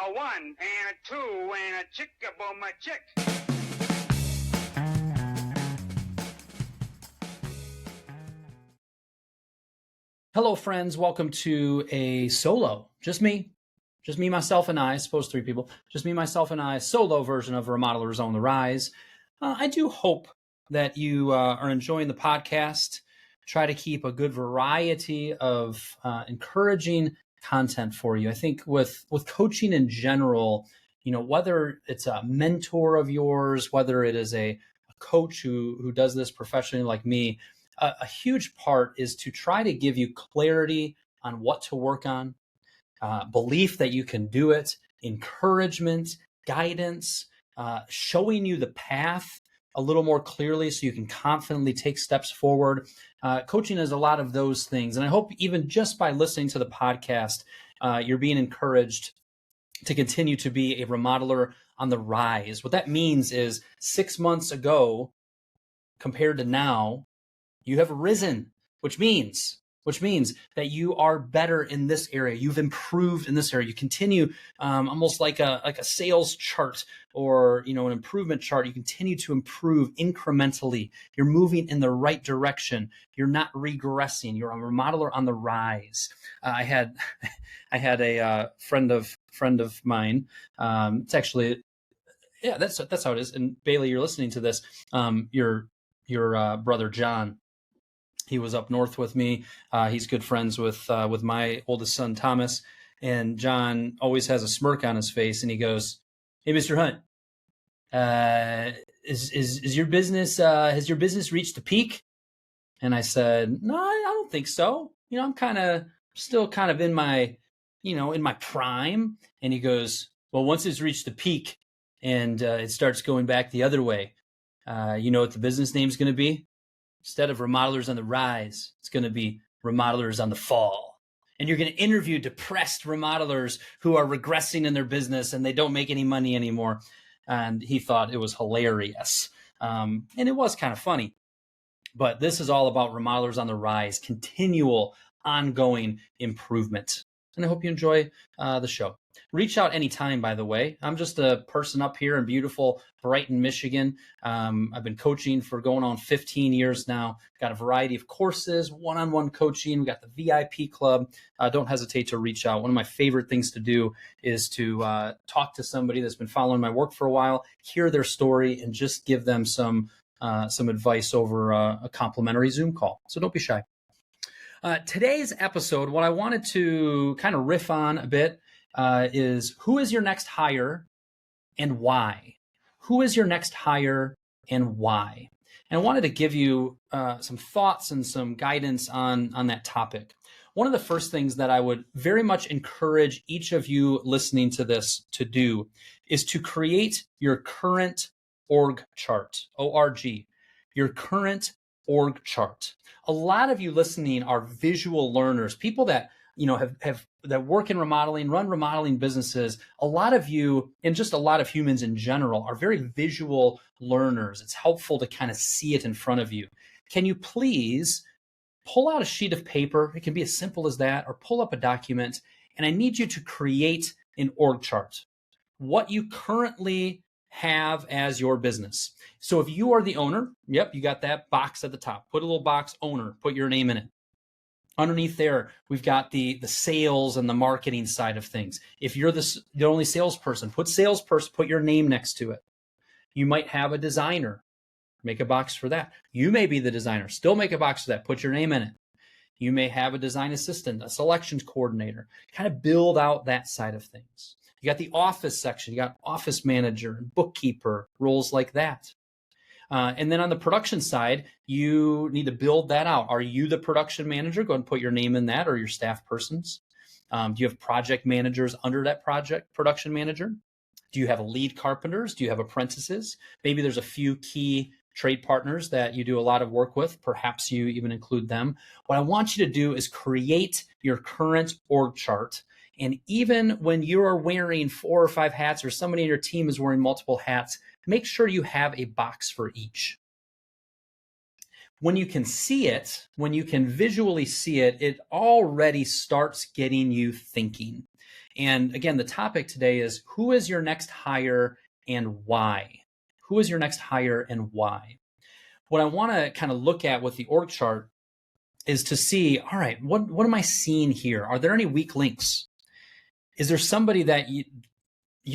A one and a two and a chick-a-boom a chick. Hello, friends. Welcome to a solo. Just me, myself, and I. I suppose three people. Just me, myself, and I. Solo version of Remodelers on the Rise. I do hope that you are enjoying the podcast. Try to keep a good variety of encouraging content for you. I think with coaching in general, whether it's a mentor of yours, whether it is a coach who does this professionally like me, a huge part is to try to give you clarity on what to work on, belief that you can do it, encouragement, guidance, showing you the path a little more clearly so you can confidently take steps forward. Coaching is a lot of those things. And I hope even just by listening to the podcast, you're being encouraged to continue to be a remodeler on the rise. What that means is 6 months ago compared to now, you have risen, which means that you are better in this area. You've improved in this area. You continue almost like a sales chart or an improvement chart. You continue to improve incrementally. You're moving in the right direction. You're not regressing. You're a remodeler on the rise. I had a friend of mine. It's actually, yeah, that's how it is. And Bailey, you're listening to this. Your brother John. He was up north with me. He's good friends with my oldest son, Thomas. And John always has a smirk on his face, and he goes, "Hey, Mr. Hunt, is your business has your business reached a peak?" And I said, "No, I don't think so. I'm still kind of in my prime." And he goes, "Well, once it's reached the peak and it starts going back the other way, you know what the business name's going to be? Instead of Remodelers on the Rise, it's going to be Remodelers on the Fall. And you're going to interview depressed remodelers who are regressing in their business and they don't make any money anymore." And he thought it was hilarious. And it was kind of funny. But this is all about Remodelers on the Rise, continual, ongoing improvement. And I hope you enjoy the show. Reach out anytime, by the way. I'm just a person up here in beautiful Brighton, Michigan. I've been coaching for going on 15 years now. Got a variety of courses, one-on-one coaching. We got the VIP club. Don't hesitate to reach out. One of my favorite things to do is to talk to somebody that's been following my work for a while, hear their story, and just give them some advice over a complimentary Zoom call. So don't be shy. Today's episode, what I wanted to kind of riff on a bit is who is your next hire and why? Who is your next hire and why? And I wanted to give you some thoughts and some guidance on that topic. One of the first things that I would very much encourage each of you listening to this to do is to create your current org chart, O-R-G, your current org chart. A lot of you listening are visual learners, people that that work in remodeling, run remodeling businesses. A lot of you, and just a lot of humans in general, are very visual learners. It's helpful to kind of see it in front of you. Can you please pull out a sheet of paper? It can be as simple as that, or pull up a document, and I need you to create an org chart. What you currently have as your business. So if you are the owner, yep, you got that box at the top. Put a little box, owner, put your name in it. Underneath there, we've got the sales and the marketing side of things. If you're the only salesperson, put salesperson, put your name next to it. You might have a designer, make a box for that. You may be the designer, still make a box for that, put your name in it. You may have a design assistant, a selections coordinator, kind of build out that side of things. You got the office section, you got office manager and bookkeeper, roles like that. And then on the production side, you need to build that out. Are you the production manager? Go ahead and put your name in that, or your staff persons. Do you have project managers under that project production manager? Do you have lead carpenters? Do you have apprentices? Maybe there's a few key trade partners that you do a lot of work with. Perhaps you even include them. What I want you to do is create your current org chart. And even when you are wearing 4 or 5 hats, or somebody in your team is wearing multiple hats, make sure you have a box for each. When you can see it, when you can visually see it, it already starts getting you thinking. And again, the topic today is who is your next hire and why? Who is your next hire and why? What I want to kind of look at with the org chart is to see, all right, what am I seeing here? Are there any weak links? Is there somebody that you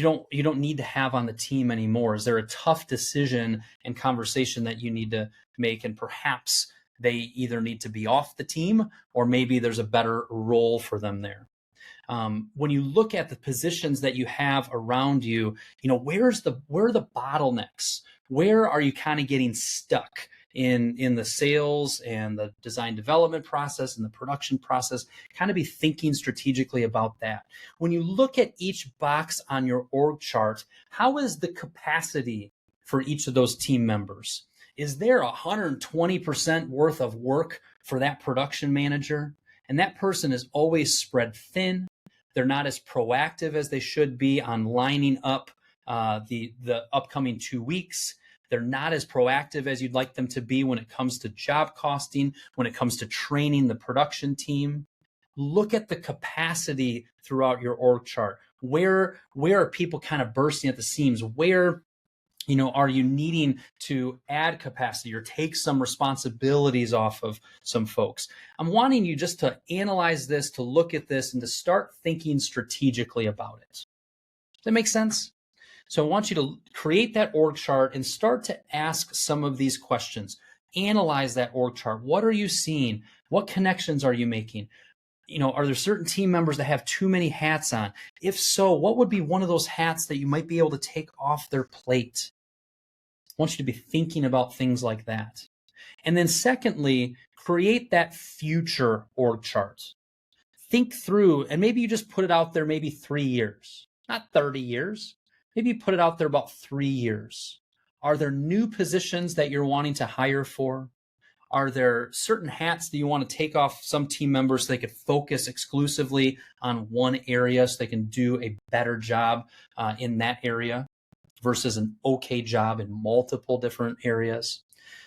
don't need to have on the team anymore? Is there a tough decision and conversation that you need to make, and perhaps they either need to be off the team or maybe there's a better role for them there? When you look at the positions that you have around you, where are the bottlenecks? Where are you kind of getting stuck in the sales and the design development process and the production process? Kind of be thinking strategically about that. When you look at each box on your org chart, how is the capacity for each of those team members? Is there 120% worth of work for that production manager? And that person is always spread thin. They're not as proactive as they should be on lining up the upcoming 2 weeks. They're not as proactive as you'd like them to be when it comes to job costing, when it comes to training the production team. Look at the capacity throughout your org chart. Where are people kind of bursting at the seams? Where are you needing to add capacity or take some responsibilities off of some folks? I'm wanting you just to analyze this, to look at this, and to start thinking strategically about it. Does that make sense? So I want you to create that org chart and start to ask some of these questions. Analyze that org chart. What are you seeing? What connections are you making? Are there certain team members that have too many hats on? If so, what would be one of those hats that you might be able to take off their plate? I want you to be thinking about things like that. And then secondly, create that future org chart. Think through, and maybe you just put it out there maybe 3 years, not 30 years. Maybe you put it out there about 3 years. Are there new positions that you're wanting to hire for? Are there certain hats that you want to take off some team members so they could focus exclusively on one area so they can do a better job in that area versus an okay job in multiple different areas?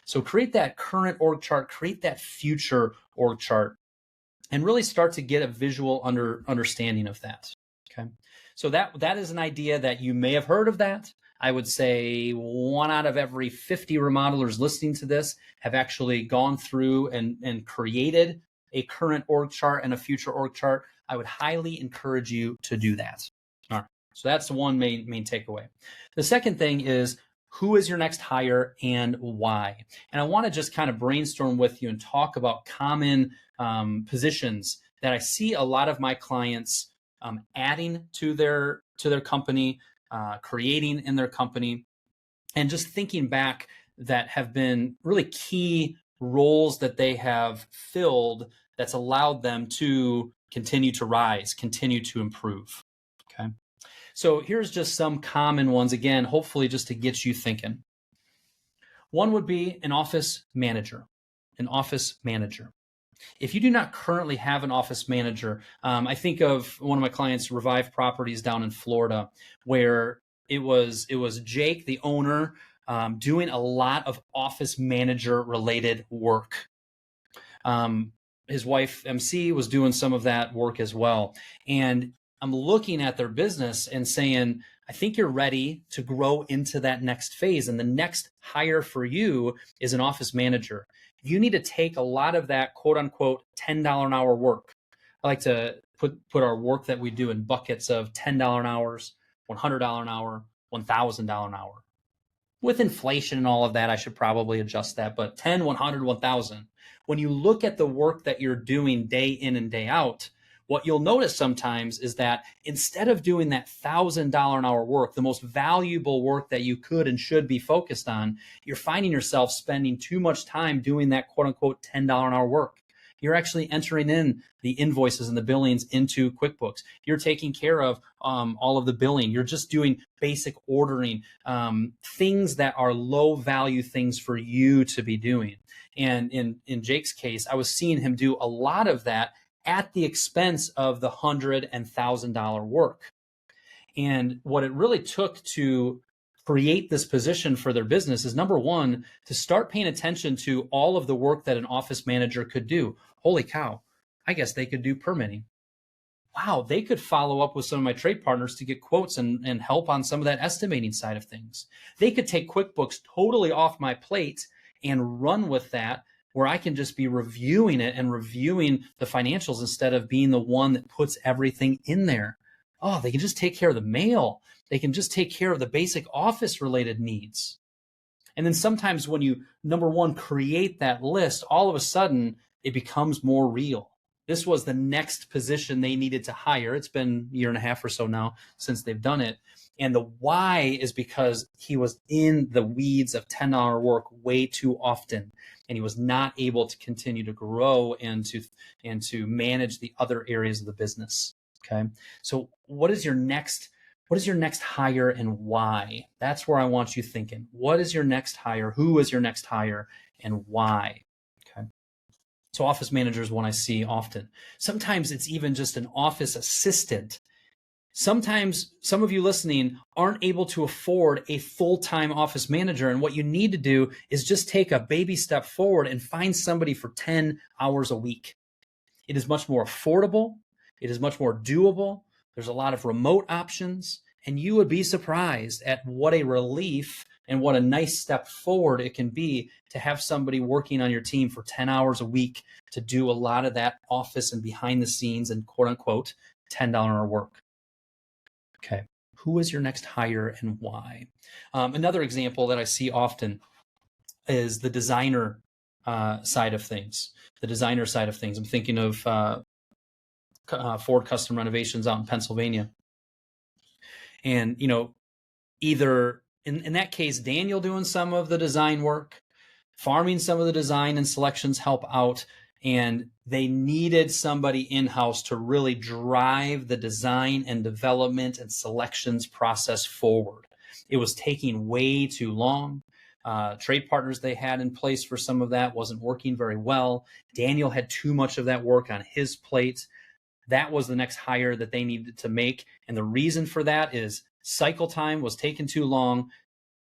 So create that current org chart, create that future org chart, and really start to get a visual understanding of that. Okay. So that is an idea that you may have heard of that. I would say 1 out of every 50 remodelers listening to this have actually gone through and created a current org chart and a future org chart. I would highly encourage you to do that. All right. So that's the one main takeaway. The second thing is, who is your next hire and why? And I want to just kind of brainstorm with you and talk about common positions that I see a lot of my clients adding to their company, creating in their company, and just thinking back that have been really key roles that they have filled that's allowed them to continue to rise, continue to improve. Okay. So here's just some common ones, again, hopefully just to get you thinking. One would be an office manager. An office manager. If you do not currently have an office manager, I think of one of my clients, Revive Properties down in Florida, where it was Jake, the owner, doing a lot of office manager related work. His wife, MC, was doing some of that work as well. And I'm looking at their business and saying, I think you're ready to grow into that next phase. And the next hire for you is an office manager. You need to take a lot of that quote unquote $10 an hour work. I like to put our work that we do in buckets of $10 an hour, $100 an hour, $1,000 an hour. With inflation and all of that, I should probably adjust that, but 10, 100, 1,000. When you look at the work that you're doing day in and day out, what you'll notice sometimes is that instead of doing that $1,000 an hour work, the most valuable work that you could and should be focused on, you're finding yourself spending too much time doing that quote unquote $10 an hour work. You're actually entering in the invoices and the billings into QuickBooks. You're taking care of all of the billing. You're just doing basic ordering, things that are low value things for you to be doing. And in Jake's case, I was seeing him do a lot of that at the expense of the $100 and $1,000 work. And what it really took to create this position for their business is, number one, to start paying attention to all of the work that an office manager could do. Holy cow, I guess they could do permitting. wow, they could follow up with some of my trade partners to get quotes and help on some of that estimating side of things. They could take QuickBooks totally off my plate and run with that, where I can just be reviewing it and reviewing the financials instead of being the one that puts everything in there. Oh, they can just take care of the mail. They can just take care of the basic office related needs. And then sometimes when you, number one, create that list, all of a sudden it becomes more real. This was the next position they needed to hire. It's been a year and a half or so now since they've done it. And the why is because he was in the weeds of $10 work way too often, and he was not able to continue to grow and to manage the other areas of the business. Okay. So what is your next hire and why? That's where I want you thinking. What is your next hire? Who is your next hire and why? Okay. So office manager is one I see often. Sometimes it's even just an office assistant. Sometimes some of you listening aren't able to afford a full-time office manager, and what you need to do is just take a baby step forward and find somebody for 10 hours a week. It is much more affordable. It is much more doable. There's a lot of remote options, and you would be surprised at what a relief and what a nice step forward it can be to have somebody working on your team for 10 hours a week to do a lot of that office and behind the scenes and quote unquote $10 work. Okay, who is your next hire and why? Another example that I see often is the designer side of things. The designer side of things. I'm thinking of Ford Custom Renovations out in Pennsylvania. And, either in that case, Daniel doing some of the design work, farming some of the design and selections help out, and they needed somebody in-house to really drive the design and development and selections process forward. It was taking way too long. Trade partners they had in place for some of that wasn't working very well. Daniel had too much of that work on his plate. That was the next hire that they needed to make. And the reason for that is cycle time was taking too long.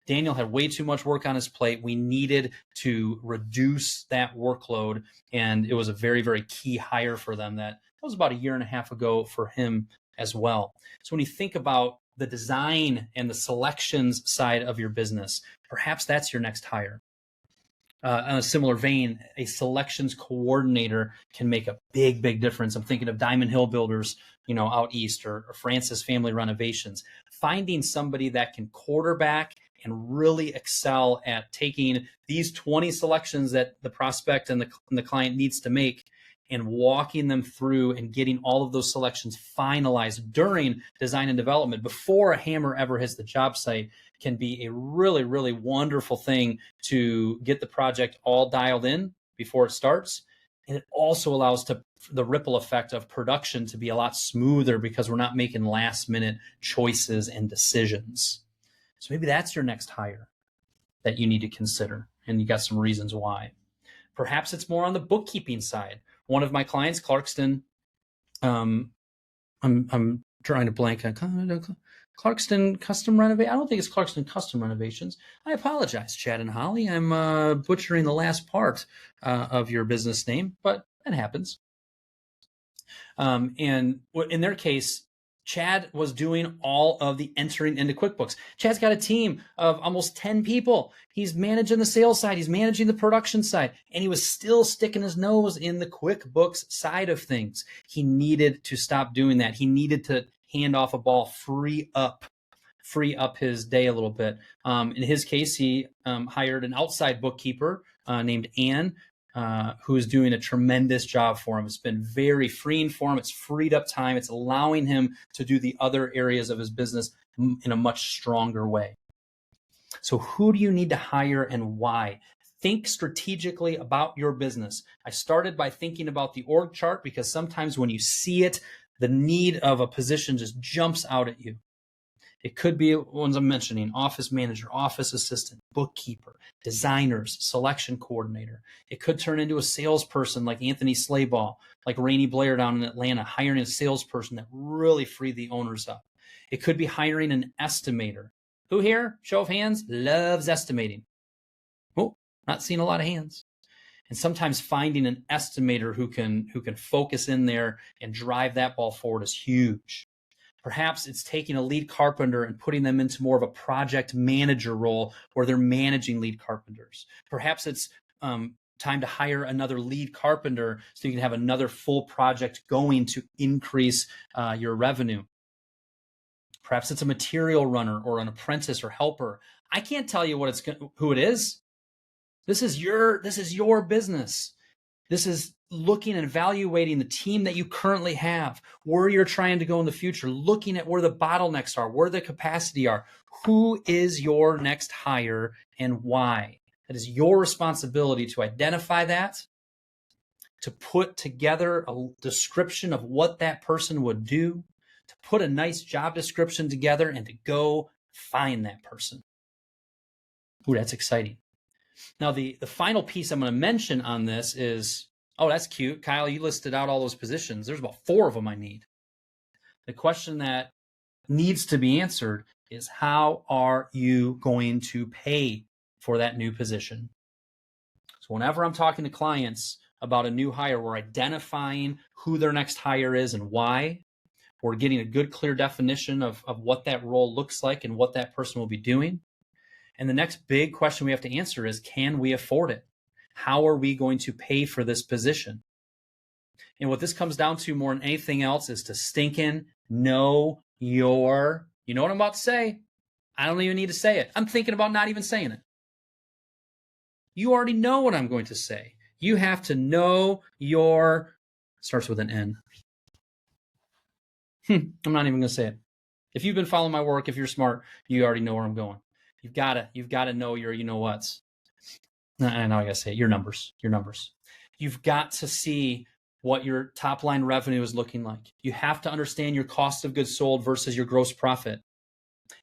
Daniel had way too much work on his plate. We needed to reduce that workload. And it was a very, very key hire for them. That was about a year and a half ago for him as well. So when you think about the design and the selections side of your business, perhaps that's your next hire. On a similar vein, a selections coordinator can make a big, big difference. I'm thinking of Diamond Hill Builders, out east, or Francis Family Renovations. Finding somebody that can quarterback and really excel at taking these 20 selections that the prospect and the client needs to make and walking them through and getting all of those selections finalized during design and development before a hammer ever hits the job site can be a really, really wonderful thing to get the project all dialed in before it starts. And it also allows the ripple effect of production to be a lot smoother because we're not making last minute choices and decisions. So maybe that's your next hire that you need to consider, and you got some reasons why. Perhaps it's more on the bookkeeping side. One of my clients, Clarkston, I'm trying to blank on Clarkston Custom Renovation. I don't think it's Clarkston Custom Renovations. I apologize, Chad and Holly. I'm butchering the last part of your business name, but that happens. And in their case, Chad was doing all of the entering into QuickBooks. Chad's got a team of almost 10 people. He's managing the sales side. He's managing the production side. And he was still sticking his nose in the QuickBooks side of things. He needed to stop doing that. He needed to hand off a ball, free up his day a little bit. In his case, he hired an outside bookkeeper named Ann, who is doing a tremendous job for him. It's been very freeing for him. It's freed up time. It's allowing him to do the other areas of his business in a much stronger way. So who do you need to hire and why? Think strategically about your business. I started by thinking about the org chart because sometimes when you see it, the need of a position just jumps out at you. It could be ones I'm mentioning: office manager, office assistant, bookkeeper, designers, selection coordinator. It could turn into a salesperson like Anthony Slayball, like Rainey Blair down in Atlanta, hiring a salesperson that really freed the owners up. It could be hiring an estimator. Who here, show of hands, loves estimating? Oh, not seeing a lot of hands. And sometimes finding an estimator who can focus in there and drive that ball forward is huge. Perhaps it's taking a lead carpenter and putting them into more of a project manager role where they're managing lead carpenters. Perhaps it's time to hire another lead carpenter so you can have another full project going to increase your revenue. Perhaps it's a material runner or an apprentice or helper. I can't tell you who it is. This is your business. This is looking and evaluating the team that you currently have, where you're trying to go in the future, looking at where the bottlenecks are, where the capacity are. Who is your next hire and why? It is your responsibility to identify that, to put together a description of what that person would do, to put a nice job description together, and to go find that person. Ooh, that's exciting. Now, the final piece I'm going to mention on this is, oh, that's cute. Kyle, you listed out all those positions. There's about 4 of them I need. The question that needs to be answered is, how are you going to pay for that new position? So whenever I'm talking to clients about a new hire, we're identifying who their next hire is and why. We're getting a good, clear definition of what that role looks like and what that person will be doing. And the next big question we have to answer is, can we afford it? How are we going to pay for this position? And what this comes down to more than anything else is to stinking know your, you know what I'm about to say? I don't even need to say it. I'm thinking about not even saying it. You already know what I'm going to say. You have to know your, starts with an N. I'm not even going to say it. If you've been following my work, if you're smart, you already know where I'm going. You've got to know your, you know what's. I know I got to say it, your numbers. You've got to see what your top line revenue is looking like. You have to understand your cost of goods sold versus your gross profit.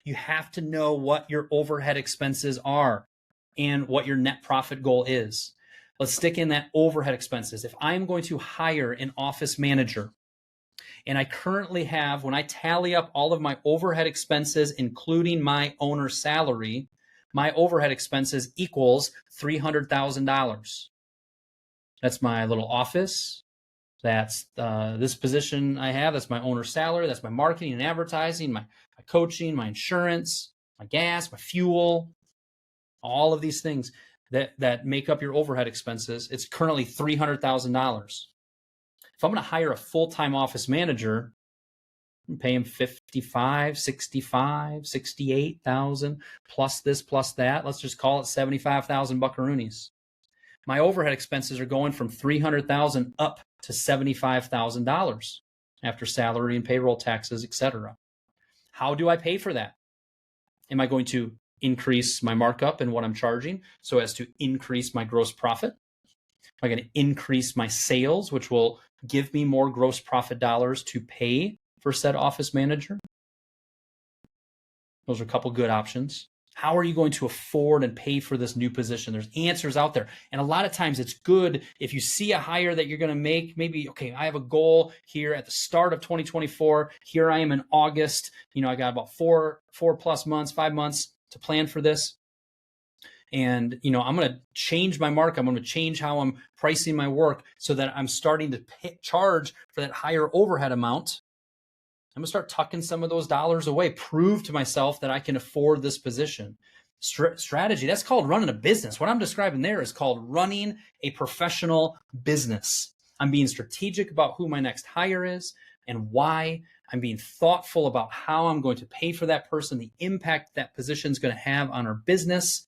You have to know what your overhead expenses are and what your net profit goal is. Let's stick in that overhead expenses. If I'm going to hire an office manager, and I currently have, when I tally up all of my overhead expenses, including my owner's salary, my overhead expenses equals $300,000. That's my little office. That's this position I have. That's my owner's salary. That's my marketing and advertising, my coaching, my insurance, my gas, my fuel, all of these things that make up your overhead expenses. It's currently $300,000. If I'm going to hire a full-time office manager, I'm pay him $55,000, $65,000, $68,000 plus this, plus that. Let's just call it 75,000 buckaroonies. My overhead expenses are going from $300,000 up to $75,000 after salary and payroll taxes, etc. How do I pay for that? Am I going to increase my markup in what I'm charging so as to increase my gross profit? Am I going to increase my sales, which will give me more gross profit dollars to pay for said office manager? Those are a couple good options. How are you going to afford and pay for this new position? There's answers out there. And a lot of times it's good if you see a hire that you're going to make, maybe, okay, I have a goal here at the start of 2024. Here I am in August. I got about 5 months to plan for this. And, I'm going to change my mark. I'm going to change how I'm pricing my work so that I'm starting to charge for that higher overhead amount. I'm going to start tucking some of those dollars away, prove to myself that I can afford this position. Strategy, that's called running a business. What I'm describing there is called running a professional business. I'm being strategic about who my next hire is and why. I'm being thoughtful about how I'm going to pay for that person, the impact that position is going to have on our business.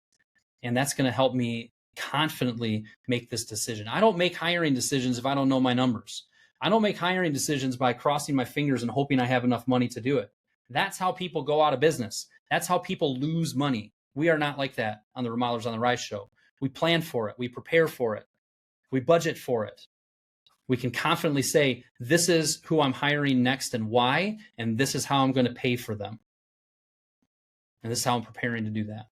And that's going to help me confidently make this decision. I don't make hiring decisions if I don't know my numbers. I don't make hiring decisions by crossing my fingers and hoping I have enough money to do it. That's how people go out of business. That's how people lose money. We are not like that on the Remodelers on the Rise show. We plan for it. We prepare for it. We budget for it. We can confidently say, this is who I'm hiring next and why, and this is how I'm going to pay for them. And this is how I'm preparing to do that.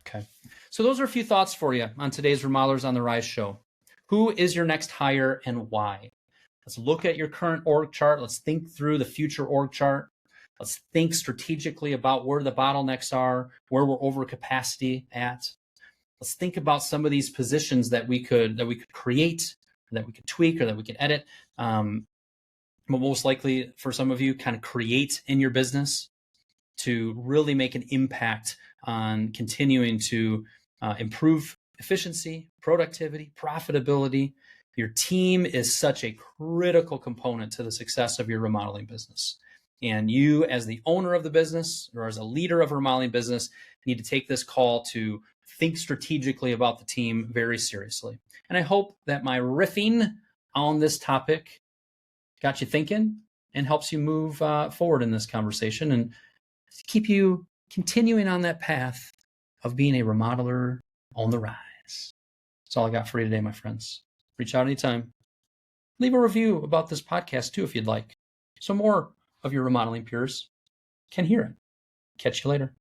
Okay. So those are a few thoughts for you on today's Remodelers on the Rise show. Who is your next hire and why? Let's look at your current org chart. Let's think through the future org chart. Let's think strategically about where the bottlenecks are, where we're over capacity at. let's think about some of these positions that we could create, or that we could tweak, or that we could edit. But most likely for some of you, kind of create in your business to really make an impact on continuing to improve efficiency, productivity, profitability. Your team is such a critical component to the success of your remodeling business. And you, as the owner of the business or as a leader of a remodeling business, need to take this call to think strategically about the team very seriously. And I hope that my riffing on this topic got you thinking and helps you move forward in this conversation and keep you continuing on that path of being a remodeler on the rise. That's all I got for you today, my friends. Reach out anytime. Leave a review about this podcast too, if you'd like, so more of your remodeling peers can hear it. Catch you later.